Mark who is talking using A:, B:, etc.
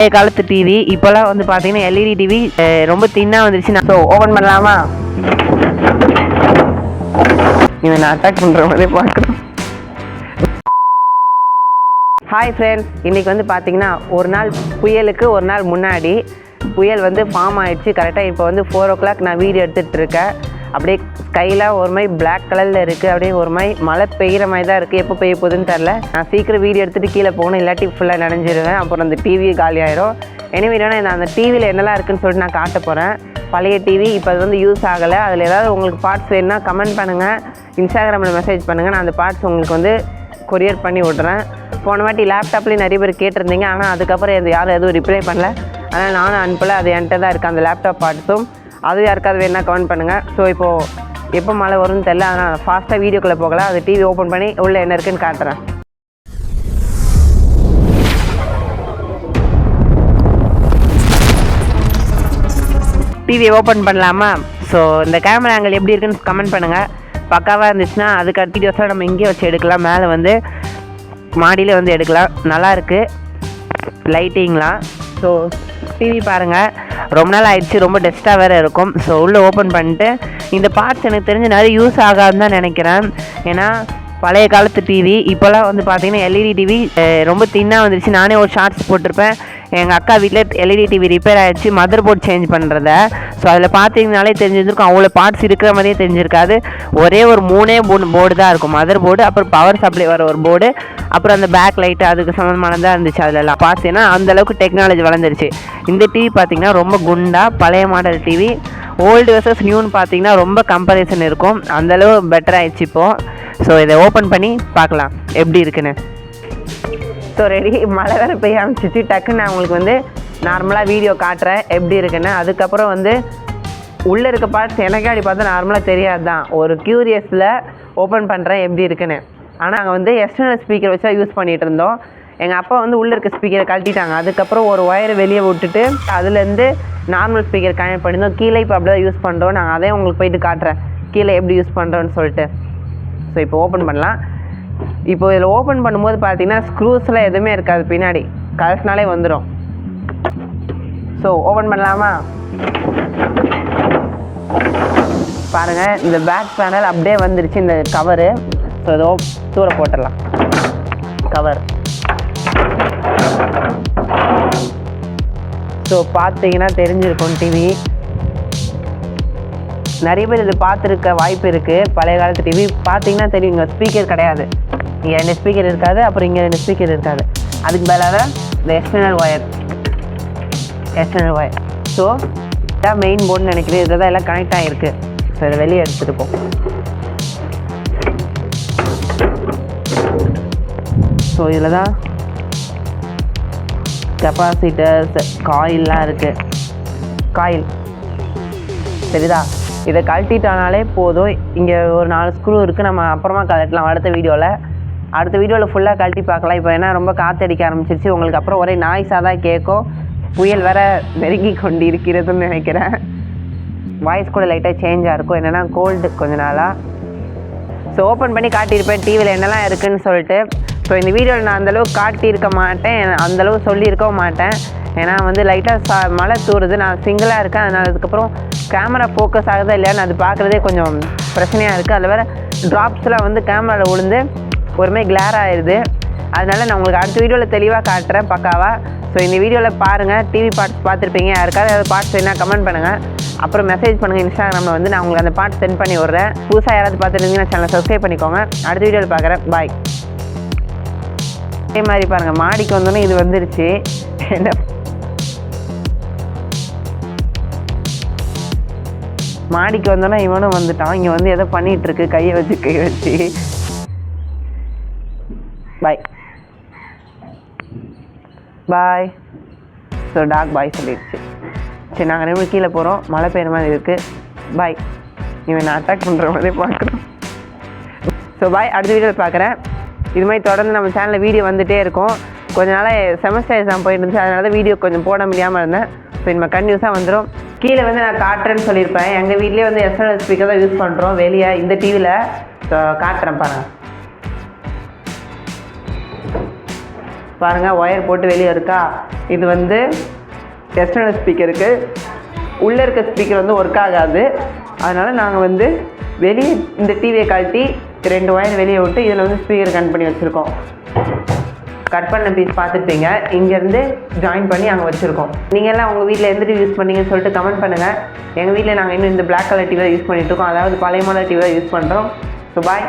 A: பழைய காலத்து டிவி இப்போலாம் வந்து பார்த்தீங்கன்னா எல்இடி டிவி ரொம்ப தின்னாக வந்துருச்சு. ஸோ ஓப்பன் பண்ணலாமா? இவன் நான் அட்டாக் பண்ணுற மாதிரி பார்க்குறேன். ஹாய் ஃப்ரெண்ட்ஸ், இன்றைக்கி வந்து பார்த்தீங்கன்னா ஒரு நாள் புயலுக்கு ஒரு நாள் முன்னாடி புயல் வந்து ஃபார்ம் ஆகிடுச்சு. கரெக்டாக இப்போ வந்து 4 o'clock நான் வீடியோ எடுத்துகிட்டு இருக்கேன். அப்படியே ஸ்கையில் ஒரு மாதிரி பிளாக் கலரில் இருக்குது. அப்படியே ஒரு மாதிரி மழை பெய்கிற மாதிரி தான் இருக்குது. எப்போ பெய்ய போகுதுன்னு தெரில. நான் சீக்கிரம் வீடியோ எடுத்துகிட்டு கீழே போகணும், இல்லாட்டி ஃபுல்லாக நனைஞ்சிருவேன். அப்புறம் அந்த டிவி காலி ஆகிடும். எனவே நான் அந்த டிவியில் என்னெல்லாம் இருக்குதுன்னு சொல்லிட்டு நான் காட்ட போகிறேன். பழைய டிவி இப்போ அது வந்து யூஸ் ஆகலை. அதில் ஏதாவது உங்களுக்கு பார்ட்ஸ் வேணுன்னா கமெண்ட் பண்ணுங்கள், இன்ஸ்டாகிராமில் மெசேஜ் பண்ணுங்கள். நான் அந்த பார்ட்ஸ் உங்களுக்கு வந்து கொரியர் பண்ணி விட்றேன். போன வாட்டி லேப்டாப்லேயும் நிறைய பேர் கேட்டிருந்தீங்க, ஆனால் அதுக்கப்புறம் யாரும் எதுவும் ரிப்ளை பண்ணல. அதனால் நானும் அனுப்பலை. அது என்கிட்ட தான் இருக்குது அந்த லேப்டாப் பார்ட்ஸும். அது யாருக்காவது வேணால் கமெண்ட் பண்ணுங்கள். ஸோ இப்போது எப்போ மழை வரும்னு தெரில, அதனால் ஃபாஸ்ட்டாக வீடியோக்குள்ளே போகலாம். அது டிவி ஓப்பன் பண்ணி உள்ளே என்ன இருக்குதுன்னு காட்டுறேன். டிவியை ஓப்பன் பண்ணலாமா? ஸோ இந்த கேமரா ஆங்கிள் எப்படி இருக்குன்னு கமெண்ட் பண்ணுங்கள். பக்காவாக இருந்துச்சுன்னா அதுக்கு அடுத்த வீடியோஸில் நம்ம இங்கேயே வச்சு எடுக்கலாம். மேலே வந்து மாடியில் வந்து எடுக்கலாம். நல்லாயிருக்கு லைட்டிங்லாம். ஸோ டிவி பாருங்கள், ரொம்ப நாள் ஆயிடுச்சு, ரொம்ப டஸ்ட்டாக வேறு இருக்கும். ஸோ உள்ளே ஓப்பன் பண்ணிட்டு இந்த பார்ட்ஸ் எனக்கு தெரிஞ்சு நிறைய யூஸ் ஆகாதுன்னு தான் நினைக்கிறேன். ஏன்னா பழைய காலத்து டிவி இப்போலாம் வந்து பார்த்திங்கன்னா எல்இடி டிவி ரொம்ப தின்னாக வந்துருச்சு. நானே ஒரு ஷார்ட்ஸ் போட்டிருப்பேன். எங்கள் அக்கா வீட்டில் எல்இடி டிவி ரிப்பேர் ஆகிடுச்சு, மதர் போர்டு சேஞ்ச் பண்ணுறத. ஸோ அதில் பார்த்தீங்கனாலே தெரிஞ்சிருக்கும், அவ்வளோ பார்ட்ஸ் இருக்கிற மாதிரியே தெரிஞ்சிருக்காது. ஒரே ஒரு 3 போர்டு தான் இருக்கும். மதர் போர்டு, அப்புறம் பவர் சப்ளை வர ஒரு போர்டு, அப்புறம் அந்த பேக் லைட்டு அதுக்கு சம்மந்தமானதாக இருந்துச்சு. அதிலலாம் பார்ட்ஸ் ஏன்னா அந்தளவுக்கு டெக்னாலஜி வளர்ந்துருச்சு. இந்த டிவி பார்த்திங்கன்னா ரொம்ப குண்டாக பழைய மாடல் டிவி. ஓல்டு வர்சஸ் நியூன்னு பார்த்தீங்கன்னா ரொம்ப கம்பேரிசன் இருக்கும். அந்தளவு பெட்டர் ஆகிடுச்சு இப்போது. ஸோ இதை ஓப்பன் பண்ணி பார்க்கலாம் எப்படி இருக்குன்னு. ஸோ ரெடி, மழை வேறு பெய்ய ஆரம்பிச்சிச்சு. டக்குன்னு நான் உங்களுக்கு வந்து நார்மலாக வீடியோ காட்டுறேன் எப்படி இருக்குன்னு. அதுக்கப்புறம் வந்து உள்ளே இருக்க பார்ட்ஸ் எனக்கே அப்படி பார்த்தா நார்மலாக தெரியாது தான். ஒரு க்யூரியஸில் ஓப்பன் பண்ணுறேன் எப்படி இருக்குன்னு. ஆனால் நாங்கள் வந்து எக்ஸ்டர்னல் ஸ்பீக்கர் வச்சா யூஸ் பண்ணிகிட்டு இருந்தோம். எங்கள் அப்பா வந்து உள்ளே இருக்க ஸ்பீக்கரை கழட்டிட்டாங்க. அதுக்கப்புறம் ஒரு ஒயரை வெளியே விட்டுட்டு அதுலேருந்து நார்மல் ஸ்பீக்கர் கனெக்ட் பண்ணியிருந்தோம். கீழே இப்போ அப்படி தான் யூஸ் பண்ணுறோம். நாங்கள் அதே உங்களுக்கு போயிட்டு காட்டுறேன் கீழே எப்படி யூஸ் பண்ணுறோன்னு சொல்லிட்டு. ஸோ இப்போ ஓப்பன் பண்ணலாம். இப்போ இதில் ஓப்பன் பண்ணும்போது பார்த்தீங்கன்னா ஸ்க்ரூஸ்லாம் எதுவுமே இருக்காது, பின்னாடி கலர்ஸ்னாலே வந்துடும். ஸோ ஓப்பன் பண்ணலாமா? பாருங்கள், இந்த பேக் பேனல் அப்படியே வந்துருச்சு இந்த கவரு. ஸோ இதோ தூர போட்டுடலாம் கவர். ஸோ பார்த்தீங்கன்னா தெரிஞ்சிருக்கும் டிவி. நிறைய பேர் இது பார்த்துருக்க வாய்ப்பு இருக்குது. பழைய காலத்து டிவி பார்த்தீங்கன்னா தெரியும், இங்கே ஸ்பீக்கர் கிடையாது. இங்கே 2 ஸ்பீக்கர் இருக்காது, அப்புறம் இங்கே 2 ஸ்பீக்கர் இருக்காது. அதுக்கு மேலே இந்த எக்ஸ்டர்னல் ஒயர். ஸோ இதான் மெயின் போர்டுன்னு நினைக்கிறேன். இதில் தான் எல்லாம் கனெக்ட் ஆகிருக்கு. ஸோ இதை வெளியே எடுத்துகிட்டு போ. ஸோ இதில் தான் கெப்பாசிட்டர்ஸ், காயில்லாம் இருக்குது. காயில் சரிதா? இதை கழட்டிட்டானாலே போதும். இங்கே ஒரு 4 ஸ்க்ரூ இருக்குது, நம்ம அப்புறமா கழட்டலாம் அடுத்த வீடியோவில் ஃபுல்லாக கழட்டி பார்க்கலாம். இப்போ ஏன்னா ரொம்ப காற்றடிக்க ஆரம்பிச்சிருச்சு உங்களுக்கு, அப்புறம் ஒரே நாய்ஸாக தான் கேட்கும். புயல் வேற நெருங்கி கொண்டு இருக்கிறதுன்னு நினைக்கிறேன். வாய்ஸ் கூட லைட்டாக சேஞ்சாக இருக்கும், என்னென்னா கோல்டு கொஞ்ச நாளாக. ஸோ ஓப்பன் பண்ணி காட்டியிருப்பேன் டிவியில் என்னெல்லாம் இருக்குதுன்னு சொல்லிட்டு. ஸோ இந்த வீடியோவில் நான் அந்தளவுக்கு காட்டியிருக்க மாட்டேன், அந்தளவு சொல்லியிருக்கவும் மாட்டேன். ஏன்னா வந்து லைட்டாக மழை தூருது, நான் சிங்கிளாக இருக்கேன். அதனால் அதுக்கப்புறம் கேமரா ஃபோக்கஸ் ஆகுதா இல்லையான்னு அது பார்க்குறதே கொஞ்சம் பிரச்சனையாக இருக்குது. அதில் வேறு ட்ராப்ஸ்லாம் வந்து கேமராவில் விழுந்து ஒருமே கிளார் ஆகிடுது. அதனால் நான் உங்களுக்கு அடுத்த வீடியோவில் தெளிவாக காட்டுறேன் பக்காவாக. ஸோ இந்த வீடியோவில் பாருங்கள், டிவி பார்ட்ஸ் பார்த்துருப்பீங்க. யாருக்காவது ஏதாவது பார்ட்ஸ் வேணா கமெண்ட் பண்ணுங்கள், அப்புறம் மெசேஜ் பண்ணுங்கள் இன்ஸ்டாகிராமில் வந்து. நான் உங்களுக்கு அந்த பார்ட்ஸ் சென்ட் பண்ணி விட்றேன். புதுசாக யாராவது பார்த்துருந்தீங்கன்னா சேனலை சப்ஸ்கிரைப் பண்ணிக்கோங்க. அடுத்த வீடியோவில் பார்க்குறேன். பாய். அதே மாதிரி பாருங்கள், மாடிக்கு வந்தோன்னே இது வந்துருச்சு. என்ன மாடிக்கு வந்தோன்னா இவனும் வந்துட்டான். இங்கே வந்து எதோ பண்ணிகிட்ருக்கு, கையை வச்சு. பாய். ஸோ டாக் பாய் சொல்லிடுச்சு. சரி, நாங்கள் 2 கீழே போகிறோம். மழை பெய்கிற மாதிரி இருக்குது. பாய். இவன் நான் அட்டாக் பண்ணுற மாதிரி பார்க்குறோம். ஸோ பாய், அடுத்த வீடியோவில் பார்க்குறேன். இது மாதிரி தொடர்ந்து நம்ம சேனலில் வீடியோ வந்துகிட்டே இருக்கும். கொஞ்ச நாளாக செமஸ்டர் எக்ஸாம் போயிட்டு இருந்துச்சு, அதனால தான் வீடியோ கொஞ்சம் போட முடியாமல் இருந்தேன். ஸோ இனிமேல் கன்டினியூஸாக வந்துடும். கீழே வந்து நான் காட்டுறேன்னு சொல்லியிருப்பேன். எங்கள் வீட்லேயே வந்து எக்ஸ்டர்னல் ஸ்பீக்கர் தான் யூஸ் பண்ணுறோம் வெளியே இந்த டிவியில். ஸோ காட்டுறேன் பாருங்கள். பாருங்கள் ஒயர் போட்டு வெளியே இருக்கா. இது வந்து எக்ஸ்டர்னல் ஸ்பீக்கருக்கு. உள்ளே இருக்க ஸ்பீக்கர் வந்து ஒர்க் ஆகாது. அதனால் நாங்கள் வந்து வெளியே இந்த டிவியை கழட்டி 2 ஒயர் வெளியே விட்டு இதில் வந்து ஸ்பீக்கர் கனெக்ட் பண்ணி வச்சுருக்கோம். கட் பண்ண பீஸ் பார்த்துருப்பீங்க. இங்கேருந்து ஜாயின் பண்ணி அங்கே வச்சுருக்கோம். நீங்கள் எல்லாம் உங்கள் வீட்டில் எந்த டிவி யூஸ் பண்ணீங்கன்னு சொல்லிட்டு கமெண்ட் பண்ணுங்கள். எங்கள் வீட்டில் நாங்கள் இன்னும் இந்த பிளாக் கலர் டிவி தான் யூஸ் பண்ணிகிட்ருக்கோம். அதாவது பழைய மாடல் டிவி தான் யூஸ் பண்ணுறோம். So bye.